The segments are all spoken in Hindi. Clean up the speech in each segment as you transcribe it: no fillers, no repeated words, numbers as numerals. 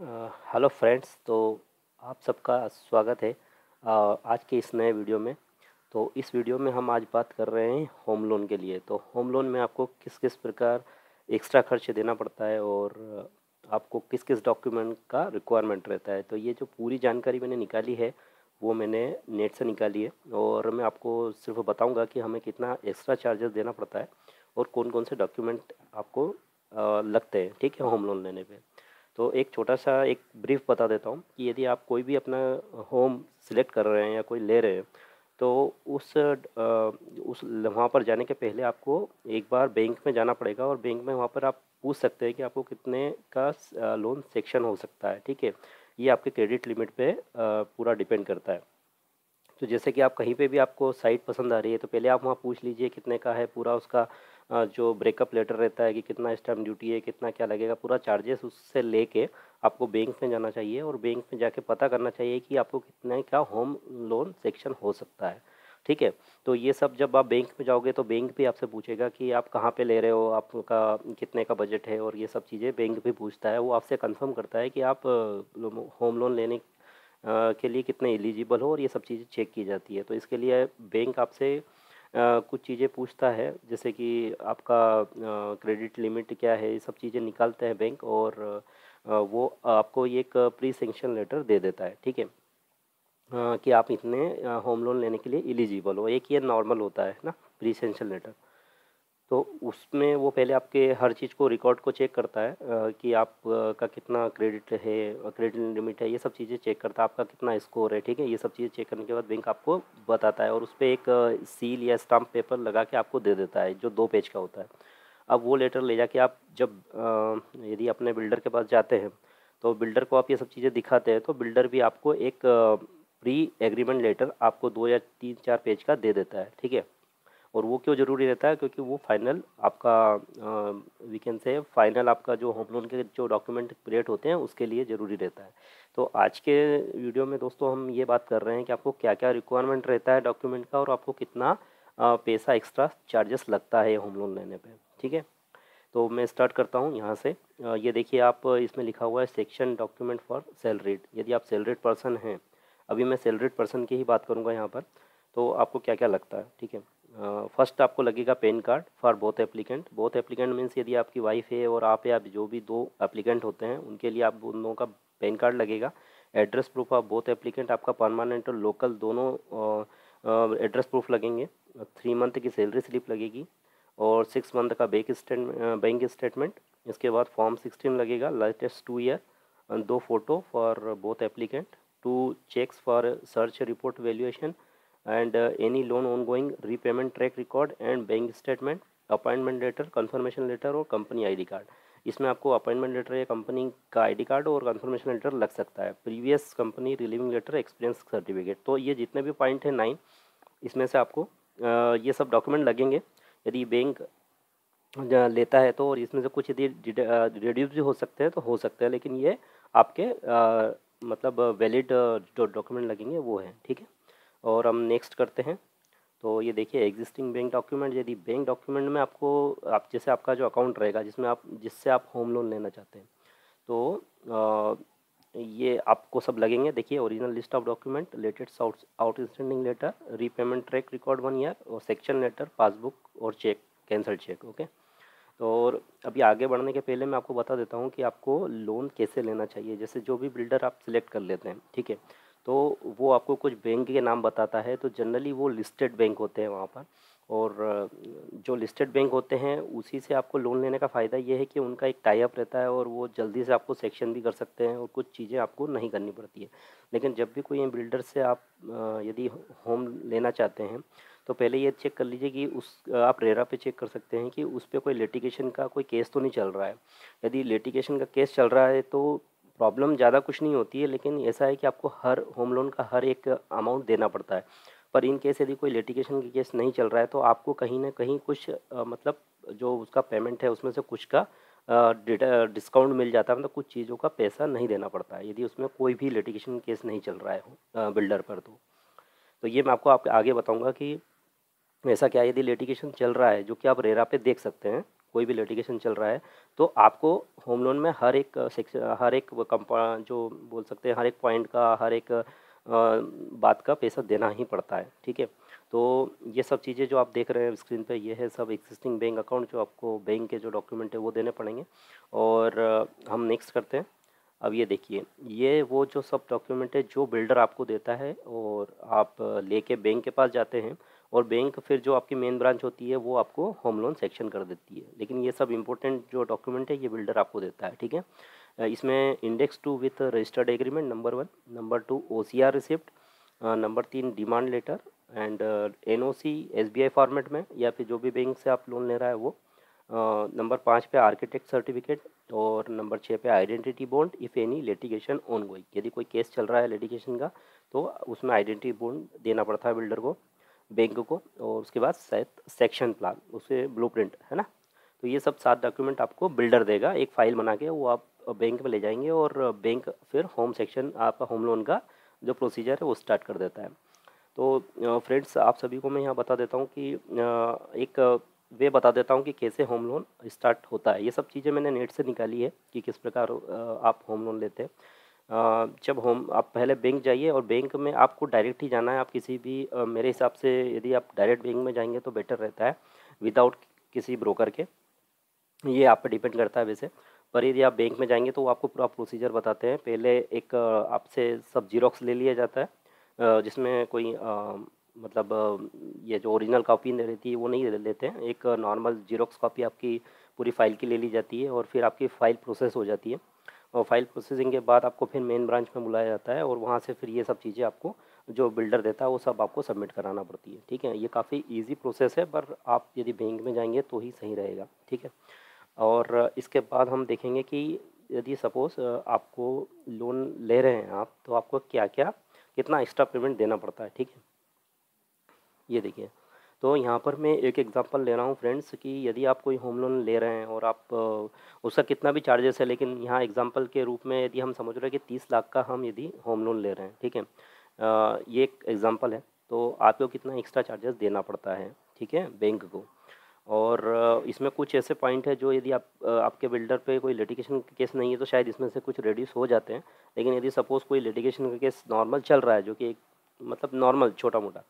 Hello friends. तो आप सबका स्वागत है आज के इस नए वीडियो में। तो इस वीडियो में हम आज बात कर रहे हैं होम लोन के लिए। तो होम लोन में आपको किस किस प्रकार एक्स्ट्रा खर्च देना पड़ता है और आपको किस किस डॉक्यूमेंट का रिक्वायरमेंट रहता है। तो ये जो पूरी जानकारी मैंने निकाली है वो मैंने नेट से निकाली है और मैं आपको सिर्फ बताऊंगा कि हमें कितना एक्स्ट्रा चार्जेस देना पड़ता है और कौन कौन से डॉक्यूमेंट आपको लगते हैं, ठीक है, होम लोन लेने पे। तो एक छोटा सा एक ब्रीफ बता देता हूँ कि यदि आप कोई भी अपना होम सिलेक्ट कर रहे हैं या कोई ले रहे हैं तो उस वहाँ पर जाने के पहले आपको एक बार बैंक में जाना पड़ेगा और बैंक में वहाँ पर आप पूछ सकते हैं कि आपको कितने का लोन सेक्शन हो सकता है, ठीक है। ये आपके क्रेडिट लिमिट पे पूरा डिपेंड करता है। तो जैसे कि आप कहीं पे भी आपको साइट पसंद आ रही है तो पहले आप वहाँ पूछ लीजिए कितने का है पूरा उसका जो ब्रेकअप लेटर रहता है कि कितना स्टैम्प ड्यूटी है, कितना क्या लगेगा, पूरा चार्जेस उससे लेके आपको बैंक में जाना चाहिए और बैंक में जाके पता करना चाहिए कि आपको कितने का होम लोन सेक्शन हो सकता है, ठीक है। तो ये सब जब आप बैंक में जाओगे तो बैंक भी आपसे पूछेगा कि आप कहाँ पे ले रहे हो, आपका कितने का बजट है, और ये सब चीज़ें बैंक भी पूछता है। वो आपसे कंफर्म करता है कि आप होम लोन लेने के लिए कितने एलिजिबल हो और ये सब चीज़ें चेक की जाती है। तो इसके लिए बैंक आपसे कुछ चीज़ें पूछता है जैसे कि आपका क्रेडिट लिमिट क्या है, ये सब चीज़ें निकालते हैं बैंक और वो आपको ये एक प्री सेंक्शन लेटर दे देता है, ठीक है। कि आप इतने होम लोन लेने के लिए एलिजिबल हो। एक ये नॉर्मल होता है ना, प्री सेंक्शन लेटर। तो उसमें वो पहले आपके हर चीज़ को रिकॉर्ड को चेक करता है कि आप का कितना क्रेडिट है, क्रेडिट लिमिट है, ये सब चीज़ें चेक करता है, आपका कितना स्कोर है, ठीक है। ये सब चीज़ें चेक करने के बाद बैंक आपको बताता है और उस पर एक सील या स्टाम्प पेपर लगा के आपको दे देता है जो 2 पेज का होता है। अब वो लेटर ले जाके आप जब यदि अपने बिल्डर के पास जाते हैं तो बिल्डर को आप ये सब चीज़ें दिखाते हैं तो बिल्डर भी आपको एक प्री एग्रीमेंट लेटर आपको 2 या 3 4 पेज का दे देता है, ठीक है। और वो क्यों ज़रूरी रहता है, क्योंकि वो फाइनल आपका वी कैन से फाइनल आपका जो होम लोन के जो डॉक्यूमेंट क्रिएट होते हैं उसके लिए ज़रूरी रहता है। तो आज के वीडियो में दोस्तों हम ये बात कर रहे हैं कि आपको क्या क्या रिक्वायरमेंट रहता है डॉक्यूमेंट का और आपको कितना पैसा एक्स्ट्रा चार्जेस लगता है होम लोन लेने पे, ठीक है। तो मैं स्टार्ट करता हूँ यहाँ से। ये देखिए आप इसमें लिखा हुआ है सेक्शन डॉक्यूमेंट फॉर सैलरीड। यदि आप सैलरीड पर्सन हैं, अभी मैं सैलरीड पर्सन की ही बात करूँगा यहाँ पर, तो आपको क्या क्या लगता है, ठीक है। फर्स्ट आपको लगेगा pan card for both applicant. Both applicant means यदि आपकी वाइफ है और आप या जो भी 2 एप्लीकेंट होते हैं उनके लिए आप उन दोनों का पैन कार्ड लगेगा। Address proof of both applicant, आपका परमानेंट और लोकल दोनों एड्रेस प्रूफ लगेंगे। 3 मंथ की सैलरी स्लिप लगेगी और 6 मंथ का बैंक स्टेटमेंट। इसके बाद फॉर्म 16 लगेगा, latest 2 year, 2 photo for both applicant, 2 checks for search report valuation and any loan on going repayment track record and bank statement, appointment letter, confirmation letter और कंपनी आईडी कार्ड। इसमें आपको अपॉइंटमेंट लेटर या कंपनी का आईडी कार्ड और कंफर्मेशन लेटर लग सकता है। Previous company relieving letter, experience certificate. तो ये जितने भी पॉइंट है 9, इसमें से आपको ये सब डॉक्यूमेंट लगेंगे यदि बैंक लेता है तो। और इसमें से कुछ यदि रिड्यूस भी हो सकते हैं तो हो सकते हैं, लेकिन ये आपके मतलब वैलिड जो डॉक्यूमेंट लगेंगे वो है, ठीक है। और हम नेक्स्ट करते हैं। तो ये देखिए एग्जिस्टिंग बैंक डॉक्यूमेंट। यदि बैंक डॉक्यूमेंट में आपको आप जैसे आपका जो अकाउंट रहेगा जिसमें आप जिससे आप होम लोन लेना चाहते हैं तो ये आपको सब लगेंगे। देखिए original list of document, latest outstanding letter, repayment track record 1 year और सेक्शन लेटर, पासबुक और चेक, कैंसल चेक, ओके। तो और अभी आगे बढ़ने के पहले मैं आपको बता देता हूँ कि आपको लोन कैसे लेना चाहिए। जैसे जो भी बिल्डर आप सिलेक्ट कर लेते हैं, ठीक है, तो वो आपको कुछ बैंक के नाम बताता है। तो जनरली वो लिस्टेड बैंक होते हैं वहाँ पर। और जो लिस्टेड बैंक होते हैं उसी से आपको लोन लेने का फ़ायदा ये है कि उनका एक टाई अप रहता है और वो जल्दी से आपको सेक्शन भी कर सकते हैं और कुछ चीज़ें आपको नहीं करनी पड़ती है। लेकिन जब भी कोई बिल्डर से आप यदि होम लेना चाहते हैं तो पहले ये चेक कर लीजिए कि उस आप रेरा पे चेक कर सकते हैं कि उस पे कोई लिटिगेशन का कोई केस तो नहीं चल रहा है। यदि लिटिगेशन का केस चल रहा है तो प्रॉब्लम ज़्यादा कुछ नहीं होती है, लेकिन ऐसा है कि आपको हर होम लोन का हर एक अमाउंट देना पड़ता है। पर इन केस यदि कोई लिटिगेशन का केस नहीं चल रहा है तो आपको कहीं ना कहीं कुछ मतलब जो उसका पेमेंट है उसमें से कुछ का डिस्काउंट मिल जाता है, मतलब कुछ चीज़ों का पैसा नहीं देना पड़ता है यदि उसमें कोई भी लिटिगेशन केस नहीं चल रहा है बिल्डर पर। तो ये मैं आपको आगे बताऊंगा कि ऐसा क्या है। यदि लिटिगेशन चल रहा है जो कि आप रेरा पे देख सकते हैं, कोई भी लिटिगेशन चल रहा है, तो आपको होम लोन में हर एक सेक्शन, हर एक जो बोल सकते हैं, हर एक पॉइंट का, हर एक बात का पैसा देना ही पड़ता है। ठीक है, तो ये सब चीज़ें जो आप देख रहे हैं स्क्रीन पे, ये है सब एग्जिस्टिंग बैंक अकाउंट, जो आपको बैंक के जो डॉक्यूमेंट है वो देने पड़ेंगे। और हम नेक्स्ट करते हैं। अब ये देखिए, ये वो जो सब डॉक्यूमेंट है जो बिल्डर आपको देता है, और आप लेके बैंक के पास जाते हैं, और बैंक फिर जो आपकी मेन ब्रांच होती है वो आपको होम लोन सेक्शन कर देती है। लेकिन ये सब इंपॉर्टेंट जो डॉक्यूमेंट है ये बिल्डर आपको देता है। ठीक है, इसमें index two with registered agreement number 1, number 2 OCR receipt, number 3 demand letter, and NOC SBI format में, या फिर जो भी बैंक से आप लोन ले रहा है वो, नंबर 5 पे आर्किटेक्ट सर्टिफिकेट, और नंबर 6 पे identity bond if any litigation on going. यदि कोई केस चल रहा है लिटिगेशन का तो उसमें आइडेंटिटी बॉन्ड देना पड़ता है बिल्डर को, बैंक को। और उसके बाद सेक्शन प्लान, उसके ब्लूप्रिंट है ना। तो ये सब 7 डॉक्यूमेंट आपको बिल्डर देगा एक फ़ाइल बना के, वो आप बैंक में ले जाएंगे, और बैंक फिर होम सेक्शन, आपका होम लोन का जो प्रोसीजर है वो स्टार्ट कर देता है। तो फ्रेंड्स, आप सभी को मैं यहाँ बता देता हूँ कि एक वे बता देता हूँ कि कैसे होम लोन स्टार्ट होता है। ये सब चीज़ें मैंने नेट से निकाली है कि किस प्रकार आप होम लोन लेते हैं। जब आप पहले बैंक जाइए, और बैंक में आपको डायरेक्ट ही जाना है। आप किसी भी मेरे हिसाब से यदि आप डायरेक्ट बैंक में जाएंगे तो बेटर रहता है, विदाउट किसी ब्रोकर के। ये आप पे डिपेंड करता है वैसे। पर यदि आप बैंक में जाएंगे तो वो आपको पूरा प्रोसीजर बताते हैं। पहले एक आपसे सब जीरोक्स ले लिया जाता है, जिसमें कोई मतलब ये जो ओरिजिनल कॉपी रहती है वो नहीं लेते हैं। एक नॉर्मल जीरोक्स कॉपी आपकी पूरी फाइल की ले ली जाती है, और फिर आपकी फ़ाइल प्रोसेस हो जाती है। और फाइल प्रोसेसिंग के बाद आपको फिर मेन ब्रांच में बुलाया जाता है, और वहाँ से फिर ये सब चीज़ें आपको जो बिल्डर देता है वो सब आपको सबमिट कराना पड़ती है। ठीक है, ये काफ़ी ईजी प्रोसेस है, पर आप यदि बैंक में जाएंगे तो ही सही रहेगा। ठीक है, और इसके बाद हम देखेंगे कि यदि सपोज़ आपको लोन ले रहे हैं आप, तो आपको क्या क्या कितना एक्स्ट्रा पेमेंट देना पड़ता है। ठीक है, ये देखिए, तो यहाँ पर मैं एक एग्जांपल ले रहा हूँ फ्रेंड्स, कि यदि आप कोई होम लोन ले रहे हैं और आप उसका कितना भी चार्जेस है, लेकिन यहाँ एग्जांपल के रूप में यदि हम समझ रहे हैं कि 30 लाख का हम यदि होम लोन ले रहे हैं, ठीक है, ये एक एग्जांपल है, तो आपको कितना एक्स्ट्रा चार्जेस देना पड़ता है, ठीक है, बैंक को। और इसमें कुछ ऐसे पॉइंट है जो यदि आपके बिल्डर पे कोई लिटिगेशन केस नहीं है तो शायद इसमें से कुछ रिड्यूस हो जाते हैं। लेकिन यदि सपोज़ कोई लिटिगेशन का केस नॉर्मल चल रहा है, जो कि एक मतलब नॉर्मल छोटा मोटा,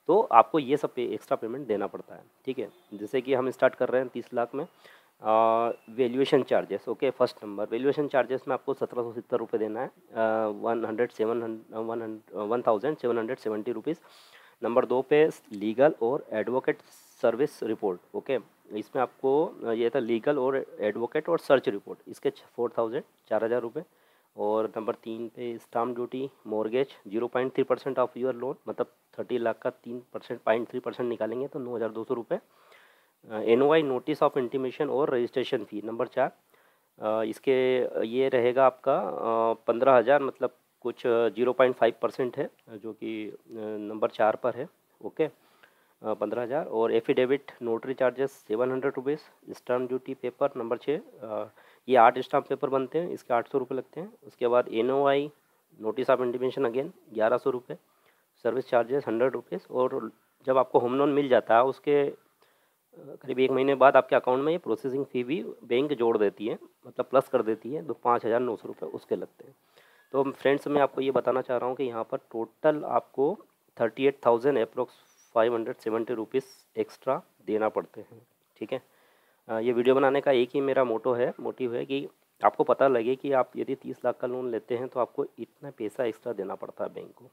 तो आपको ये सब एक्स्ट्रा पेमेंट देना पड़ता है। ठीक है, जैसे कि हम स्टार्ट कर रहे हैं 30 लाख में। Valuation charges, okay, first number valuation charges में आपको 1770 रुपये देना है, 1770 रुपीज़। नंबर 2 पे लीगल और एडवोकेट सर्विस रिपोर्ट, ओके, इसमें आपको ये था लीगल और एडवोकेट और सर्च रिपोर्ट, इसके 4,000 और नंबर 3 पे stamp duty, mortgage 0.3% of your loan, मतलब 30 लाख का 0.3% निकालेंगे तो 9,200 रुपये। NOI नोटिस ऑफ इंटीमेशन और रजिस्ट्रेशन फ़ी नंबर 4, इसके ये रहेगा आपका 15,000, मतलब कुछ 0.5% है, जो कि नंबर 4 पर है, ओके, 15,000। और affidavit notary charges 700 rupees. Stamp duty paper number 6, ये 8 स्टाम्प पेपर बनते हैं, इसके 800 रुपये लगते हैं। उसके बाद NOI notice of intimation again 1,100 रुपये। Service charges 100 rupees. और जब आपको होम लोन मिल जाता है उसके करीब 1 महीने बाद आपके अकाउंट में ये प्रोसेसिंग फ़ी भी बैंक जोड़ देती है, मतलब प्लस कर देती है, तो 5,900 रुपये उसके लगते हैं। तो फ्रेंड्स, मैं आपको ये बताना चाह रहा हूँ कि यहाँ पर टोटल आपको 38,000 अप्रोक्स 570 रुपीज़ एक्स्ट्रा देना पड़ते हैं। ठीक है, ये वीडियो बनाने का एक ही मेरा मोटिव है कि आपको पता लगे कि आप यदि 30 लाख का लोन लेते हैं तो आपको इतना पैसा एक्स्ट्रा देना पड़ता है बैंक को।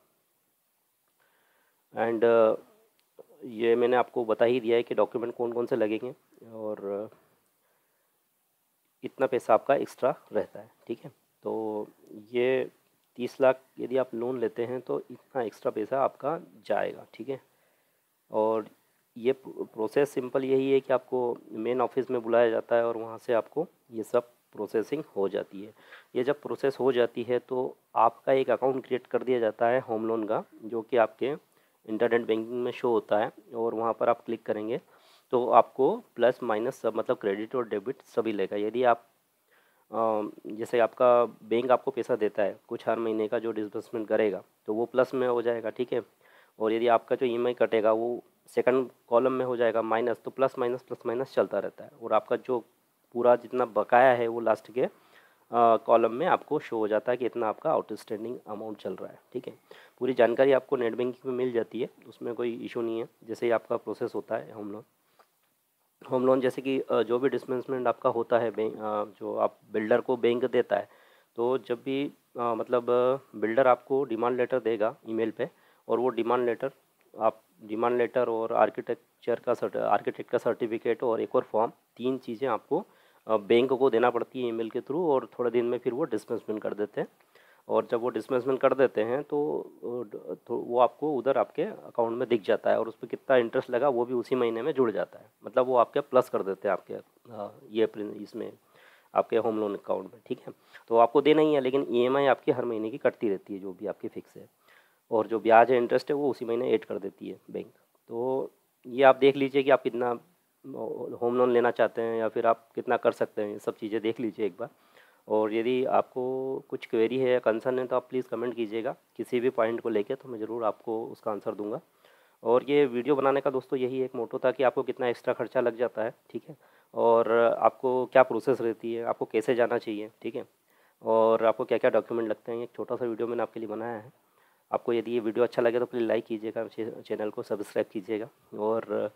एंड ये मैंने आपको बता ही दिया है कि डॉक्यूमेंट कौन कौन से लगेंगे, और इतना पैसा आपका एक्स्ट्रा रहता है। ठीक है, तो ये 30 लाख यदि आप लोन लेते हैं तो इतना एक्स्ट्रा पैसा आपका जाएगा। ठीक है, और ये प्रोसेस सिंपल यही है कि आपको मेन ऑफिस में बुलाया जाता है, और वहाँ से आपको ये सब प्रोसेसिंग हो जाती है। ये जब प्रोसेस हो जाती है तो आपका एक अकाउंट क्रिएट कर दिया जाता है होम लोन का, जो कि आपके इंटरनेट बैंकिंग में शो होता है, और वहाँ पर आप क्लिक करेंगे तो आपको प्लस माइनस सब, मतलब क्रेडिट और डेबिट सभी लेगा। यदि आप जैसे आपका बैंक आपको पैसा देता है कुछ हर महीने का जो डिसबर्समेंट करेगा, तो वो प्लस में हो जाएगा। ठीक है, और यदि आपका जो EMI कटेगा वो सेकंड कॉलम में हो जाएगा माइनस, तो प्लस माइनस चलता रहता है, और आपका जो पूरा जितना बकाया है वो लास्ट के कॉलम में आपको शो हो जाता है कि इतना आपका आउटस्टैंडिंग अमाउंट चल रहा है। ठीक है, पूरी जानकारी आपको नेट बैंकिंग में मिल जाती है, उसमें कोई इशू नहीं है। जैसे ही आपका प्रोसेस होता है होम लोन जैसे कि जो भी डिस्बर्समेंट आपका होता है बैंक, जो आप बिल्डर को बैंक देता है, तो जब भी मतलब बिल्डर आपको डिमांड लेटर देगा ईमेल पे, और वो डिमांड लेटर और आर्किटेक्ट का सर्टिफिकेट और एक और फॉर्म, 3 चीज़ें आपको बैंक को देना पड़ती है ईमेल के थ्रू, और थोड़े दिन में फिर वो डिस्बर्समेंट कर देते हैं। और जब वो डिसमिसमेंट कर देते हैं तो वो आपको उधर आपके अकाउंट में दिख जाता है, और उस पर कितना इंटरेस्ट लगा वो भी उसी महीने में जुड़ जाता है। मतलब वो आपके प्लस कर देते हैं आपके इसमें आपके होम लोन अकाउंट में। ठीक है, तो आपको देना ही है, लेकिन ईएमआई आपकी हर महीने की कटती रहती है जो भी आपकी फिक्स है, और जो ब्याज है इंटरेस्ट है वो उसी महीने ऐड कर देती है बैंक। तो ये आप देख लीजिए कि आप कितना होम लोन लेना चाहते हैं, या फिर आप कितना कर सकते हैं, ये सब चीज़ें देख लीजिए एक बार। और यदि आपको कुछ क्वेरी है या कंसर्न है तो आप प्लीज़ कमेंट कीजिएगा किसी भी पॉइंट को लेके, तो मैं ज़रूर आपको उसका आंसर दूंगा। और ये वीडियो बनाने का दोस्तों यही एक मोटो था कि आपको कितना एक्स्ट्रा खर्चा लग जाता है, ठीक है, और आपको क्या प्रोसेस रहती है, आपको कैसे जाना चाहिए, ठीक है, और आपको क्या क्या डॉक्यूमेंट लगते हैं। एक छोटा सा वीडियो मैंने आपके लिए बनाया है। आपको यदि ये वीडियो अच्छा लगे तो प्लीज़ लाइक कीजिएगा, चैनल को सब्सक्राइब कीजिएगा, और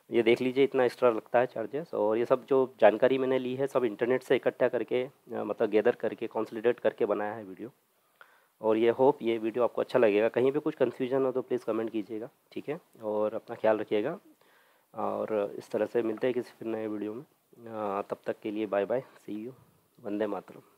ये देख लीजिए इतना एक्स्ट्रा लगता है चार्जेस। और ये सब जो जानकारी मैंने ली है सब इंटरनेट से इकट्ठा करके मतलब गैदर करके कंसोलिडेट करके बनाया है वीडियो। और ये होप ये वीडियो आपको अच्छा लगेगा। कहीं भी कुछ कन्फ्यूजन हो तो प्लीज़ कमेंट कीजिएगा, ठीक है, और अपना ख्याल रखिएगा। और इस तरह से मिलते हैं किसी फिर नए वीडियो में। तब तक के लिए बाय बाय, सी यू, वंदे मातरम।